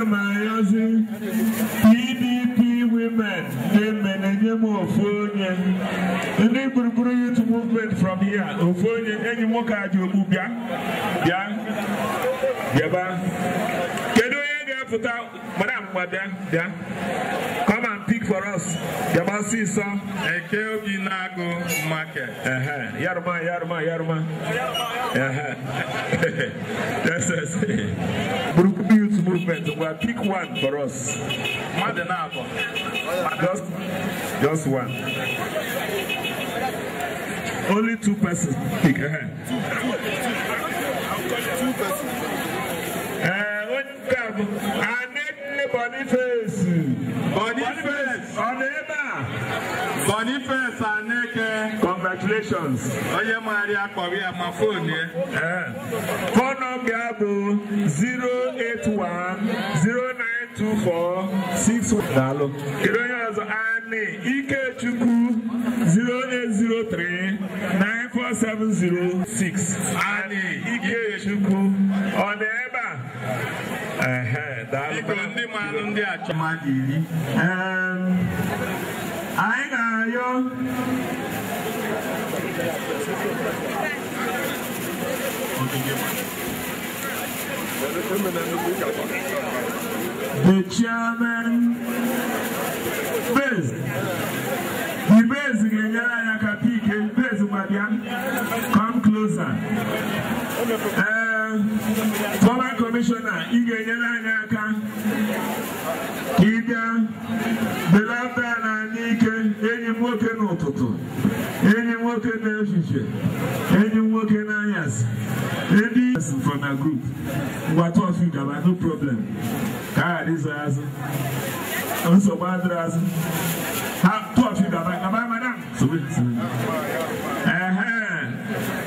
using PDP women. They manage more Ophonia. The neighbor youth movement from here. Ophonia, any more card you move, yeah. Can you put out, Madame, yeah? Come and pick for us. Yabasi son. Ekeobi Nago market. Yarma. That's it. Burukubi Youth Movement. Well, pick one for us. Madenabo. Just one. Only 2 persons pick. 2 persons. Boniface. Boniface Aneke. Congratulations. Oye Maria Korea my phone here. Phone number 081-0924-61. Kiroyazo Anne Ikechukwu 0803-9470-6. Anne Ikechukwu on the Eba. Ndị mmadụ ndị achọmadụ iri. Anyị ga-ayọ the chairman base. The base ga-enyere anyị aka pike base gbabịa. Come closer. Former commissioner, Igenyela Nyaka, Kibia, Belata Nike, any working Ototo, any working Nefiche, any working Ayas, any from a group. What of you, no problem. God is as also bad as two of you, madam. So,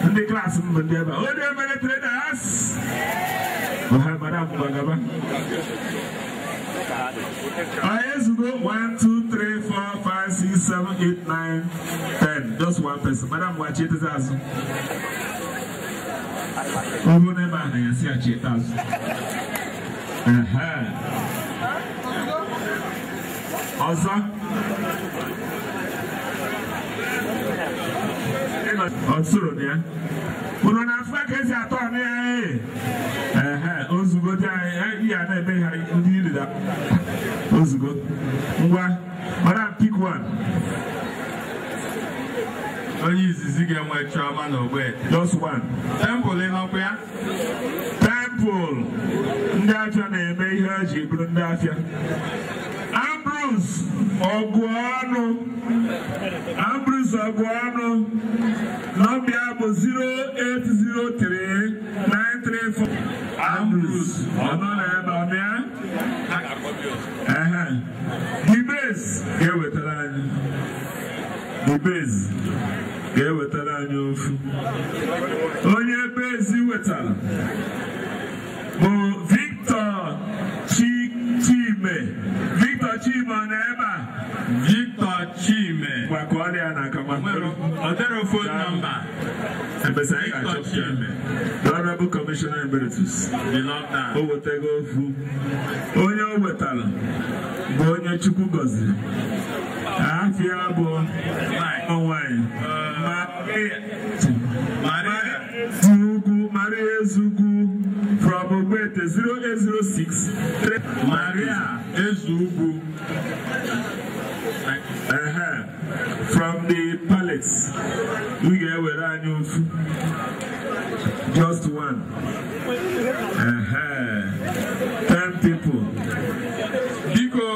the class in the Deva. Oh, they are many traders. Madam Bagaba. Let's go 1, 2, 3, 4, 5, 6, 7, 8, 9, 10. Just one person. Madam, watch it as over never and see a cheat as. Also, yeah. Uno na fakezi atone ozugo dai ya na ebe ha ndi leader ozugo ngwa madam pick one. Onye izizi ga-enwe chọma na ogbe. Just one. Temple n'ọkwa ya. Temple ndị afịa na-eme ihe eji bụrụ ndị afịa. Ambrose Oguano. Number 0803-934. Ambrose. The base. Get with the Onye base wetala. Victor Chime neba. Victor Chime. Wakwale anakama. Other phone number. Victor Chime. The Honorable Commissioner Emeritus. We love that. Owotego fu. Onye wetala. Onye Chukwu gozi. Afia bo. Maria Zugu from Ogbete 0806. Maria Ezugu from the palace. We get where I knew just one. 10 people. Biko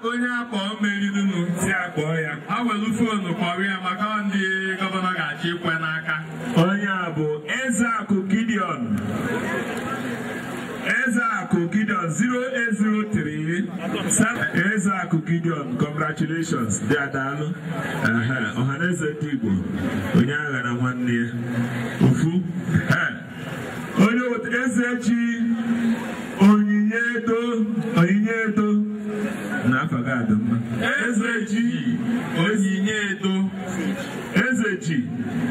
onye akpọ mmeri nunu si akpọ ya. Awelu phone kpọrọ maka ndị gọvanọ ga-achị ikwe n'aka. Onye a bụ Ezeaku Gideon. 0803. Ezeaku Gideon, congratulations. They are done. Ohaneze Tibo. Onye agha na nwanne ya. Ufu. Onye otu Ezechi Onyinyedo. Na-afaga adịmma. Ezechi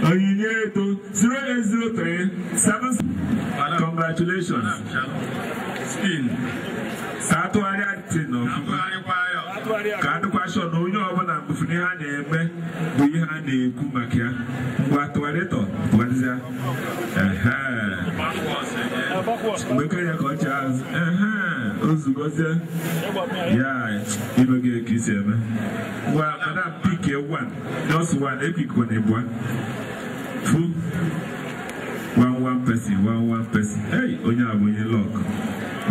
Onyinyedo 0803 7. Congratulations. Spin. Atụgharị atị ka adịkwa shọ na onye ọbụla mgbe ihe a na-eme bụ ihe a na-ekwu maka ya. Mgbe atụgharịtọ tụgharịzịa mgbe ya ka ọ chi azụ ozugozie ya ibe gị ka isi eme. Ngwa madam pik 1 just 1 epikwa na ebua fu 1 person. Hey, onye abụ onye lọk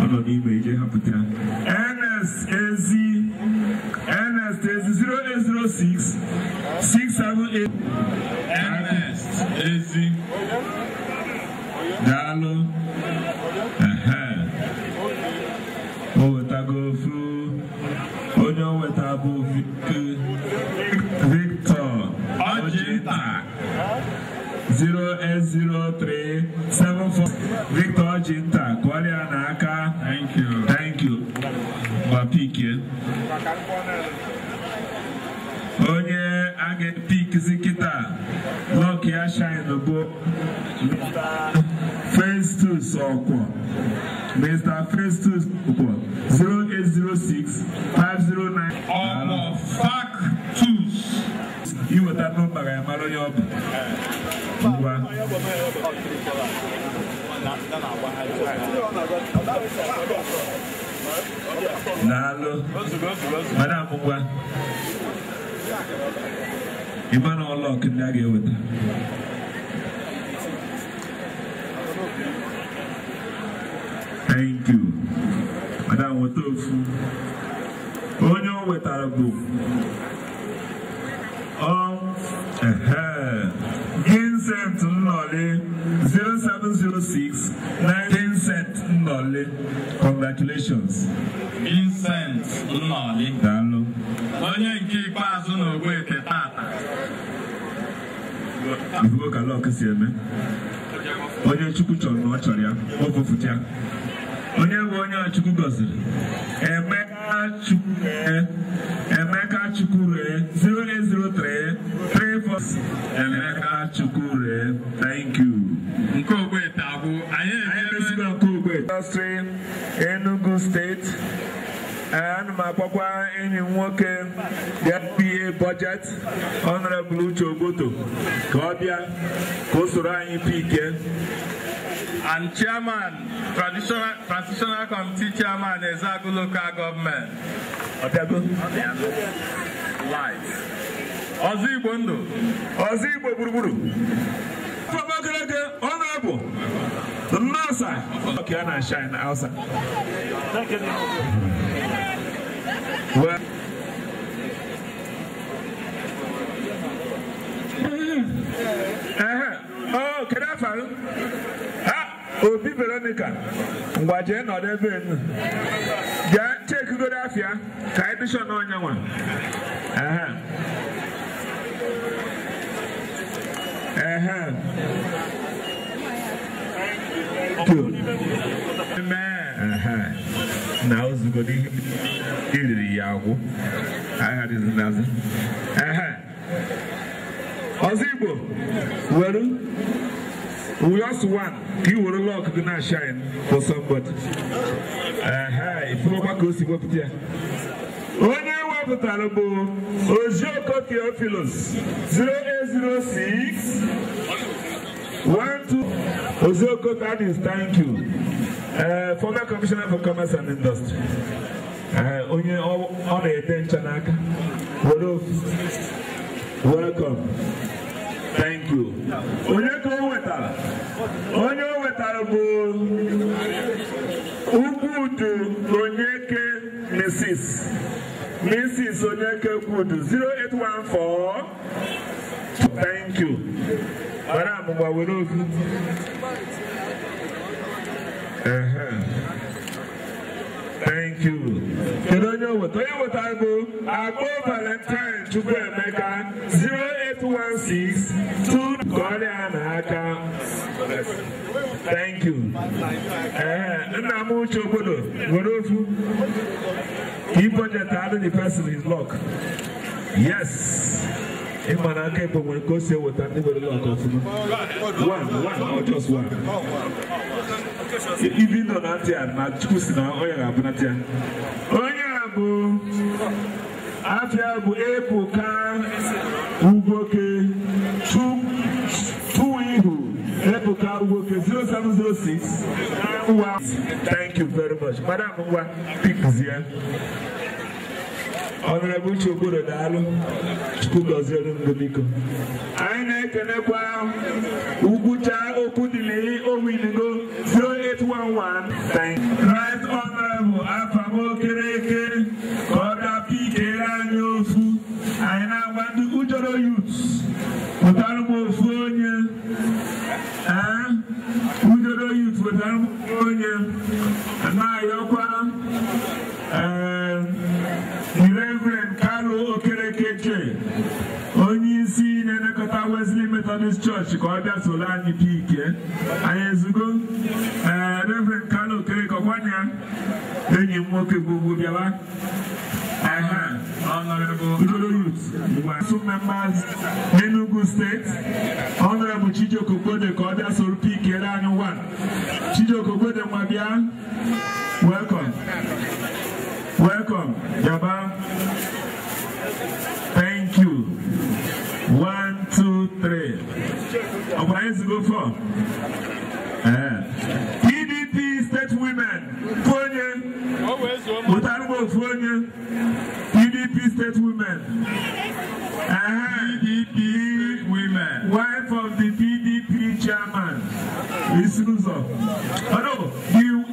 ọnọ n'ime ije hapụta Ernest Ezi 0806 678. Ernest Ezi daalụ. O wetago ofu onye o weta bụ Victor Ojita 080374. Victor Ojita kwalịa n'aka. Thank you. Mapike onye a ga-epikzi kịta lọk ya shine bụ Festus Ọkwọ. Mr. Festus Ọkwọ 0806 509. Ọmọ Factus. Iweta nọmba ga mara onye ọ bụ. Ngwa. Daalụ. Madam ngwa. Ịma na ọlọk ndị a ga-eweta. Thank you. Madam weta ofu. Onye o wetara bụ Vincent Nnọlị 0706 Vincent Nnọlị. Congratulations. Vincent Nnọlị. Daalụ. Onye nke ikpeazụ n'Ogwete tata. Ifugo ka lọk si eme. Onye Chukwu chọrọ na ọ chọrọ ya, o fofụta ya. Onye bụ onye Chukwu gọziri. Emeka Chukwure 0803 34. Emeka Chukwure, thank you. Nke Ogwete abụ anyị emesigo nke Ogwete. Industry Enugu State. Ana m akpọkwa enyi nwoke PA budget Honorable Uche Ogboto ka ọ bịa ka o soro anyị pike. And Chairman, Transitional Committee Chairman, Ezagu Local Government. Ọbịago. Live. Ozigbo ndụ. Ozigbo gburugburu. Ọbọgịrịgị Honorable Nnosa. Okay, na shine outside. Well. Oh, can I follow? Obi Veronica, ngwaje nọdụ ebe enu. Gaa chekigo afịa ka edishọn onye nwa. Na ozugbo ihe iriri ya agwụ. Agharịzi n'azụ. Ozigbo were we also want you will look the night shine for somebody. If you want to see what it is. Onye wepụtara bụ Ozioko Theophilus 0806 12. Ozioko, that is thank you. Former Commissioner for Commerce and Industry. Onye ọ na-ete ncha n'aka. Welcome. Thank you. Onye ka o wetara? Onye o wetara bụ Ugwudu Onyeke Mrs. Onyeke Ugwudu 0814. Thank you. Madam Mwawerogu. Thank you. Kedu onye wetara bụ Agbo Valentine Chukwuemeka 0816 2 Korea n'aka. Thank you. Nna m Uche Ogbodo were ofu. He budget the person is lock. Yes. Imanaka ipo when go say what I never look of one or just one. Even on Atia, not choosing our oil abnatia. Oyabu Afiabu Epoka Uboke 2 Epoka Uboke 0706. Thank you very much. Madam Uwa, pick here. Honorable Chokoro Dalo, Chukwugozielu Ndobiko. Anyị na-ekenekwa Ugucha Okudili Owinigo 0811. Thank you. Right Honorable Afamo Kereke, Koda Pikere anyị ofu. Anyị na-agba ndị Ujoro Youth. Pụtara m ofu onye. Ujoro Youth pụtara m onye. Na-ayọkwa the Reverend Carlo Okerekeche, Onyisi Nenekota Wesley Methodist Church, Koda Solani Pike, Ayezugo, Reverend Carlo Okerekeche, Enyi Mwoke Bububiawa, Honorable Ujoro Youth, two members, Enugu State, Honorable Chijoko Kode, Koda Sol Pike, Rani 1, Chijoko Kode Mabia, welcome. Welcome, Yaba. Thank you. 1, 2, 3. Our hands go for. PDP State Women. Fonya. Utarbo Fonya. PDP State Women. PDP Women. Wife of the PDP chairman. Isuzo. Oh no,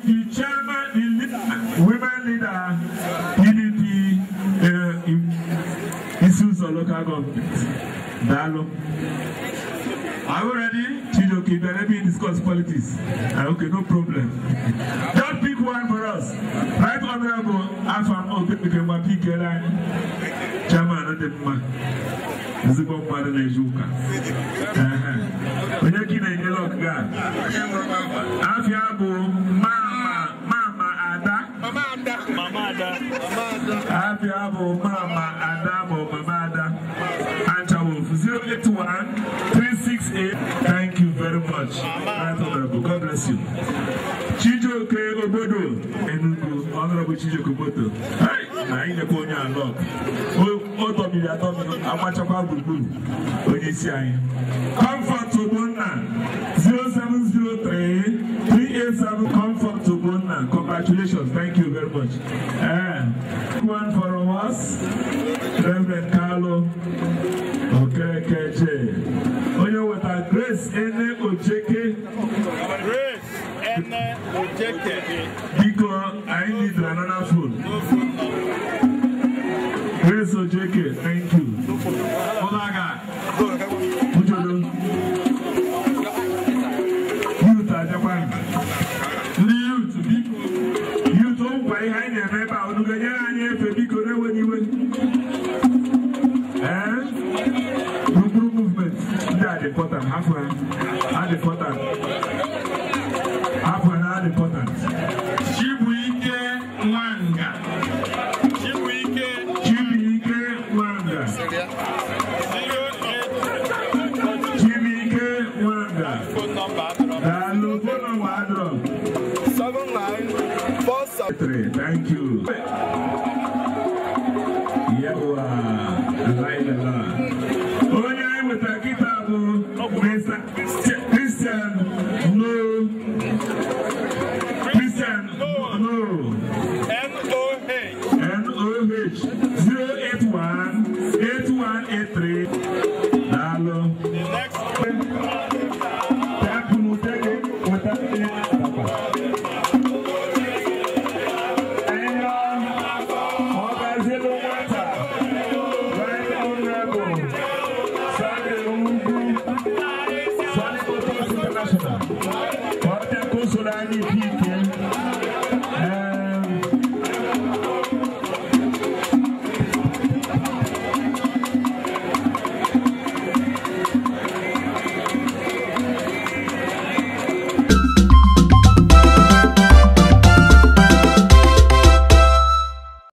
the chairman, the women leader, PDP, Isuzo local government. Dalo. Are we ready? Chijoke, let me discuss politics. Okay, no problem. Just pick one for us. Right Honorable Afam Okekema Pikere, chairman of the man. Zibo Madane Juka. When you get a yellow guy, Afiabu, Mama Ada. Afiabu, Mama Adamo, Mamada. Anchawu 081 368. Thank you very much. Right Honorable. God bless you. Chijoke Obodo, Enugu, Honorable Chijoke Obodo. Hey, I ain't a pony and lock. Comfort to Bonna 0703 387 Comfort to Bonna. Congratulations, thank you very much. One for us, Reverend Carlo Okerekeche. Oyo with our Grace Ene Ojeke. Grace Ene Ojeke. Because I need another phone. Grace Ojeke, thank you. Olaga. Ujolo. Youth are Japan. The youth, youth don't buy high and remember, Olugaya and Yefebiko, when you went. Group movement. They are important. Half one, and important. Half one, and important. Chibuike Wanga. Chibuike Wanga. Chibuike Wanga. Thank you. with a guitar, Mr. Christian, no. Christian, no. N-O-H 081 8183. Hello. The next one.